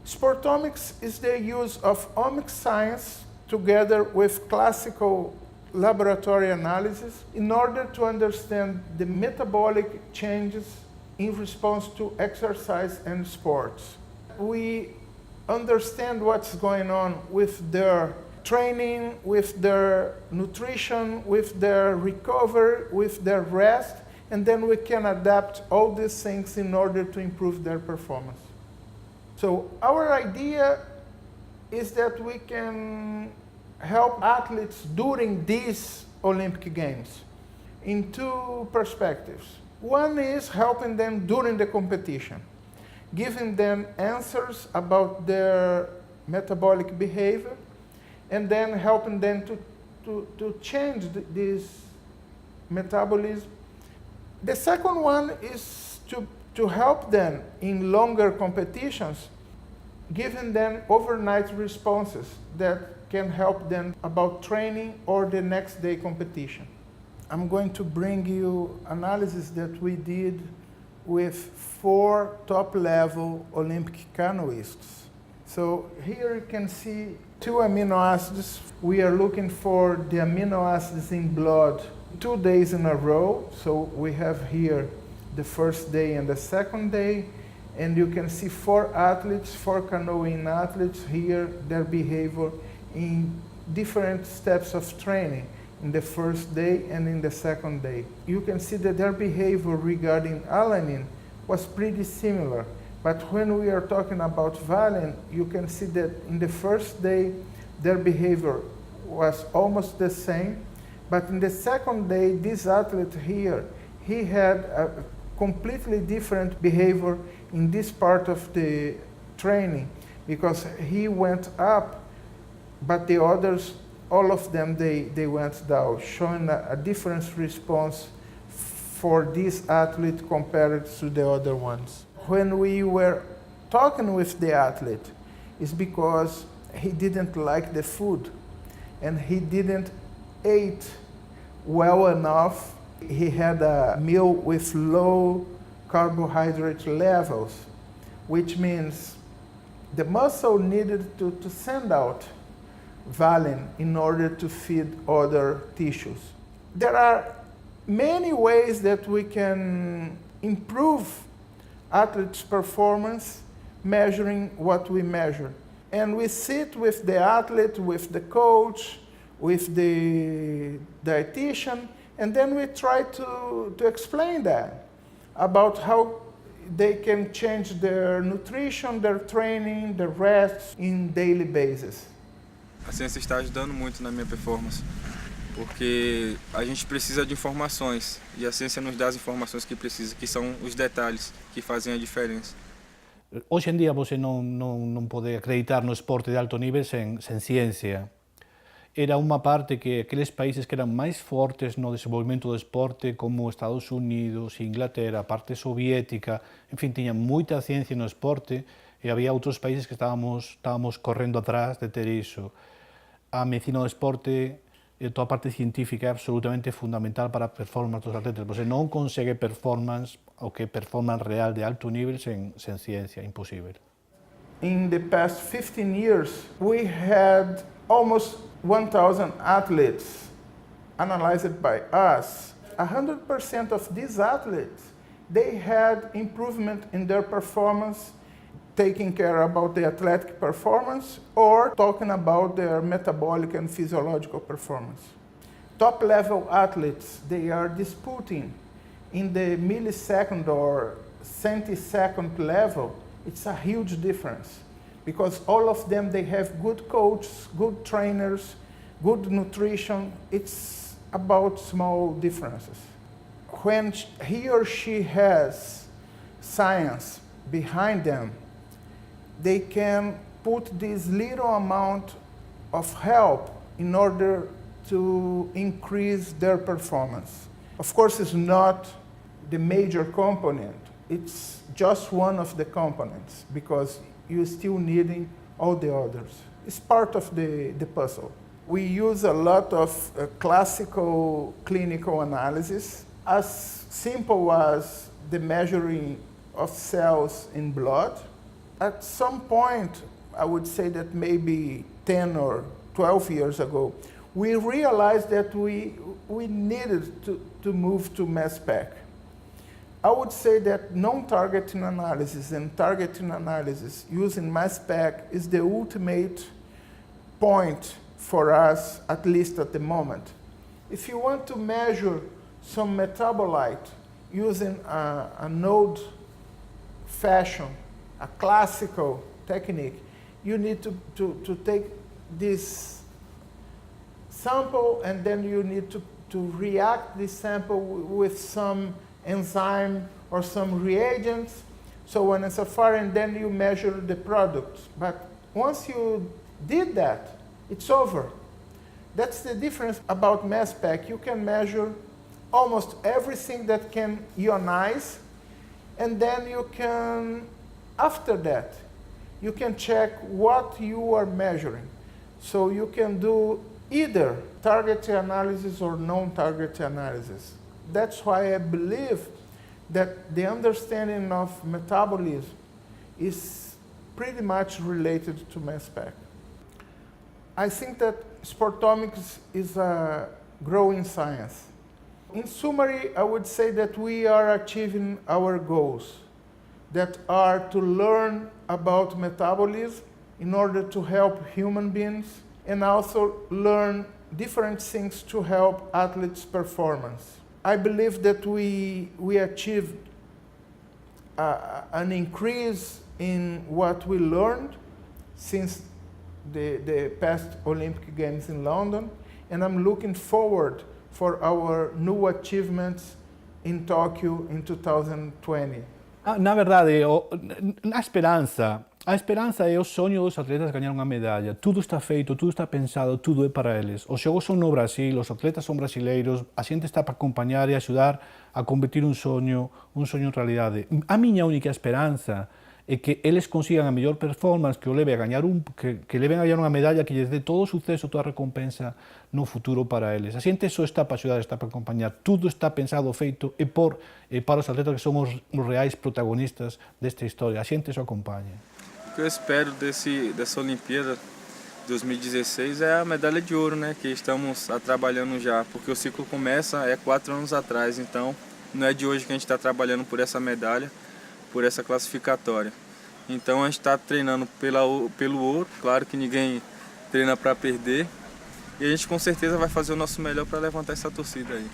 Sportomics is the use of omics science together with classical laboratory analysis in order to understand the metabolic changes in response to exercise and sports. We understand what's going on with their training, with their nutrition, with their recovery, with their rest, and then we can adapt all these things in order to improve their performance. So our idea is that we can help athletes during these Olympic Games in two perspectives. One is helping them during the competition, giving them answers about their metabolic behavior, and then helping them to change this metabolism. The second one is to help them in longer competitions, giving them overnight responses that can help them about training or the next day competition. I'm going to bring you analysis that we did with 4 top-level Olympic canoeists. So here you can see 2 amino acids. We are looking for the amino acids in blood 2 days in a row. So we have here the first day and the second day. And you can see 4 athletes, 4 canoeing athletes here, their behavior in different steps of training in the first day and in the second day. You can see that their behavior regarding alanine was pretty similar. But when we are talking about valine, you can see that in the first day, their behavior was almost the same. But in the second day, this athlete here, he had a completely different behavior in this part of the training because he went up, but the others, all of them, they went down, showing a different response for this athlete compared to the other ones. When we were talking with the athlete, it's because he didn't like the food and he didn't eat well enough. He had a meal with low carbohydrate levels, which means the muscle needed to send out valine in order to feed other tissues. There are many ways that we can improve athletes' performance measuring what we measure. And we sit with the athlete, with the coach, with the dietitian, and then we try to explain that about how they can change their nutrition, their training, their rest in daily basis. A ciência está ajudando muito na minha performance, porque a gente precisa de informações e a ciência nos dá as informações que precisa, que são os detalhes que fazem a diferença. Hoxe en día você non pode acreditar no esporte de alto nivel sen ciencia. Era unha parte que aqueles países que eran máis fortes no desenvolvemento do esporte, como Estados Unidos, Inglaterra, a parte soviética, en fin, tiñan moita ciencia no esporte e había outros países que estábamos correndo atrás de ter iso. A medicina do esporte e toda a parte científica é absolutamente fundamental para a performance dos atletas. Você non consegue performance real de alto nivel sen ciencia, imposible. In the past 15 years, we had almost 1,000 athletes analyzed by us. 100% of these athletes, they had improvement in their performance, taking care about the athletic performance or talking about their metabolic and physiological performance. Top-level athletes, they are disputing in the millisecond or centisecond level. It's a huge difference because all of them, they have good coaches, good trainers, good nutrition. It's about small differences. When he or she has science behind them, they can put this little amount of help in order to increase their performance. Of course, it's not the major component. It's just one of the components because you're still needing all the others. It's part of the puzzle. We use a lot of classical clinical analysis, as simple as the measuring of cells in blood. At some point, I would say that maybe 10 or 12 years ago, we realized that we needed to move to mass spec. I would say that non-targeting analysis and targeting analysis using mass spec is the ultimate point for us, at least at the moment. If you want to measure some metabolite using a node fashion, a classical technique, you need to take this sample and then you need to react this sample with some enzyme or some reagents. So when it's a foreign, then you measure the product. But once you did that, it's over. That's the difference about mass spec. You can measure almost everything that can ionize, and then you can, after that, you can check what you are measuring. So you can do either target analysis or non-target analysis. That's why I believe that the understanding of metabolism is pretty much related to mass spec. I think that sportomics is a growing science. In summary, I would say that we are achieving our goals that are to learn about metabolism in order to help human beings and also learn different things to help athletes' performance. I believe that we achieved an increase in what we learned since the past Olympic Games in London, and I'm looking forward for our new achievements in Tokyo in 2020. Na verdade, a esperanza é o soño dos atletas gañar unha medalla. Tudo está feito, tudo está pensado, tudo é para eles. Os xogos son no Brasil, os atletas son brasileiros, a xente está para acompañar e axudar a convertir un soño en realidade. A miña única esperanza é que eles consigan a mellor performance, que o leve a gañar que leven a gañar unha medalla que lles dé todo o suceso, toda a recompensa no futuro para eles. A xente só está para axudar, está para acompañar. Tudo está pensado, feito, e para os atletas que son os reais protagonistas desta historia. A xente só acompaña. O que eu espero dessa Olimpíada 2016 é a medalha de ouro, né? Que estamos trabalhando já, porque o ciclo começa 4 anos atrás, então não é de hoje que a gente está trabalhando por essa medalha, por essa classificatória. Então a gente está treinando pelo ouro, claro que ninguém treina para perder, e a gente com certeza vai fazer o nosso melhor para levantar essa torcida aí.